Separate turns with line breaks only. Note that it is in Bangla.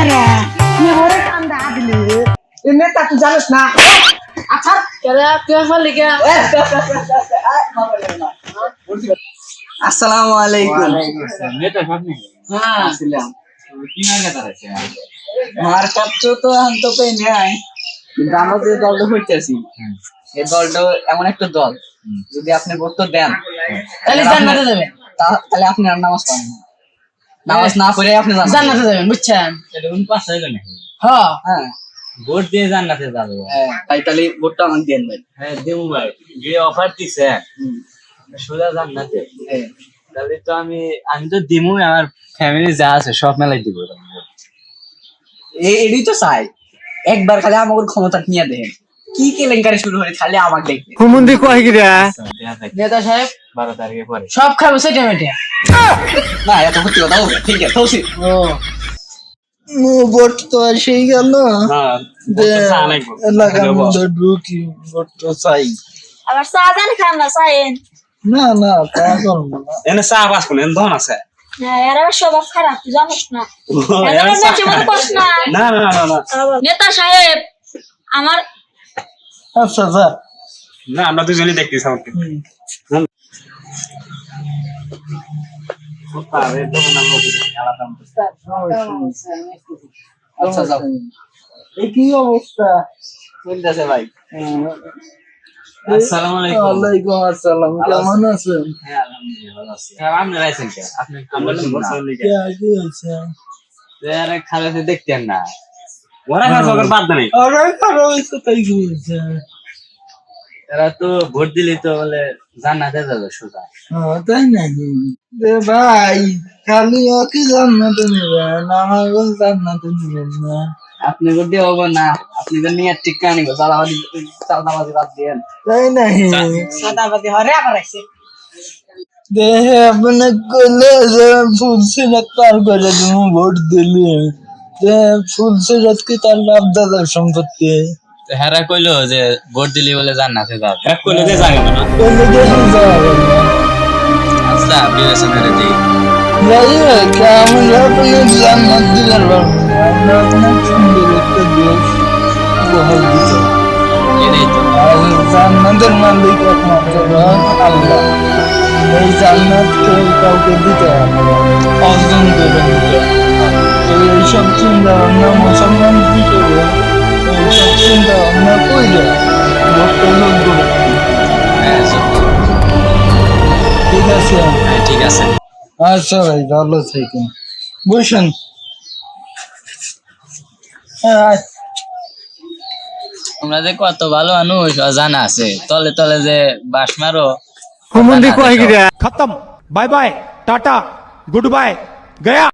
রে কি ওরে কান্দা দিলি এ নেতা তুই জানিস না আচ্ছা
কেলা তুই আমার লিখে
আসসালামু আলাইকুম
নেতা আপনি
হ্যাঁ আসসালাম
কি না নেতা আছে
মার কাছে তো আমি তো পেয়ে নাই কিন্তু আমরা যে দলটা হইতেছি এই দলটা এমন একটা দল যদি আপনি ভোট দেন
তাহলে জান্নাতে যাবেন
তাহলে আপনি আর নামাজ পড়েন না। নামাজ না পড়ে আপনি
জান্নাতে যাবেন বুঝছেন
এটা কোন পাস হইলো না
হ্যাঁ
হ্যাঁ
ভোট দিয়ে জান্নাতে যাবে
তাই তাহলে ভোটটা আমাকে দেন ভাই
হ্যাঁ দেবো ভাই যে অফার দিছে সোজা জান্নাতে তাহলে তো আমি তো দিমু আমার ফ্যামিলি যা আছে সব মেলাই দিব
এটাই তো চাই একবার খালি আমাকে ক্ষমতা নিয়ে দেখেন কি কেলেঙ্কারি শুরু হয় খালি আমাকে দেখবে
হুমুন্দি কয় গিরা
নেতা সাহেব
12 তারিখে পরে
সব খাবো সেটা মেটে
না এত সত্যি কথা হবে ঠিক আছে তৌসিফ
ও
ভোট তো সেই গেল
হ্যাঁ
এলাকার মধ্যে ঢুকি ভোট তো চাই
আবার চা জান খাম না চাইন
না না তা করবো না
এনে চা বাস কোন এনে দন আছে
এর স্বভাব খারাপ তুই জানিস না এদের মেচে মতো কস না
না না না না
নেতা সাহেব আমার
আচ্ছা যা
না আমরা দুজনেই দেখতেছি আমাকে
আচ্ছা যাও
এই কি অবস্থা
চলতেছে ভাই
আসসালামু আলাইকুম
ওয়ালাইকুম আসসালাম কেমন আছেন
হ্যাঁ আলহামদুলিল্লাহ ভালো আছি আপনি রাইছেন কে আপনি আমরা বলছেন
কি কি আছে
আরে খালাতে দেখতেন না ওরা কাজ ওর বাদ নেই
আরে খারাপ হয়েছে তাই কি হয়েছে
এরা তো ভোট দিলি তো বলে জান্নাতে যাবে সোজা
তাই নাকি রে ভাই খালি ওকে জান্নাতে নেবেন আমাকে জান্নাতে নেবেন না
আপনি ভোট দিয়ে হবো না আপনি তো নিয়ে ঠিক কানি গো চালাবাজি বাদ দিয়েন
তাই নাকি
সাদাবাদি হরে আবার আইছে
দেহে আপনি কইলে যে ফুল সিরাত পার করে তুমি ভোট দিলি যে ফুল সিরাত কি তার লাভ দাদার সম্পত্তি
হেরা কইলো যে ভোট দিলি বলে জান্নাতে যাবে হেরা কইলো যে যাবে না
কইলে দেখি যাবে না
আচ্ছা বিবেচনা করে দিই
যাই হোক আমরা আপনার জান্নাত দিলার পারবো না আমরা আপনার সুন্দর একটা দেশ উপহার দিতে
এটাই তো
আর জান্নাতের মালিক একমাত্র আল্লাহ এই জান্নাত কেউ কাউকে দিতে হবে না, অর্জন করে দিতে হবে। তো এইসব চিন্তা ভাবনা মুসলমান হিসেবে এইসব চিন্তা ভাবনা করলে ভোটটা যোগ করে
হ্যাঁ সত্যি।
ঠিক আছে
হ্যাঁ ঠিক আছে
আচ্ছা ভাই ভালো থাকেন বসেন হ্যাঁ
তোমরা যে কত ভালো মানুষ জানা আছে তলে তলে যে বাস মারো
হুমুন্দি
কয়
গিরা
खत्म bye bye tata good bye गया।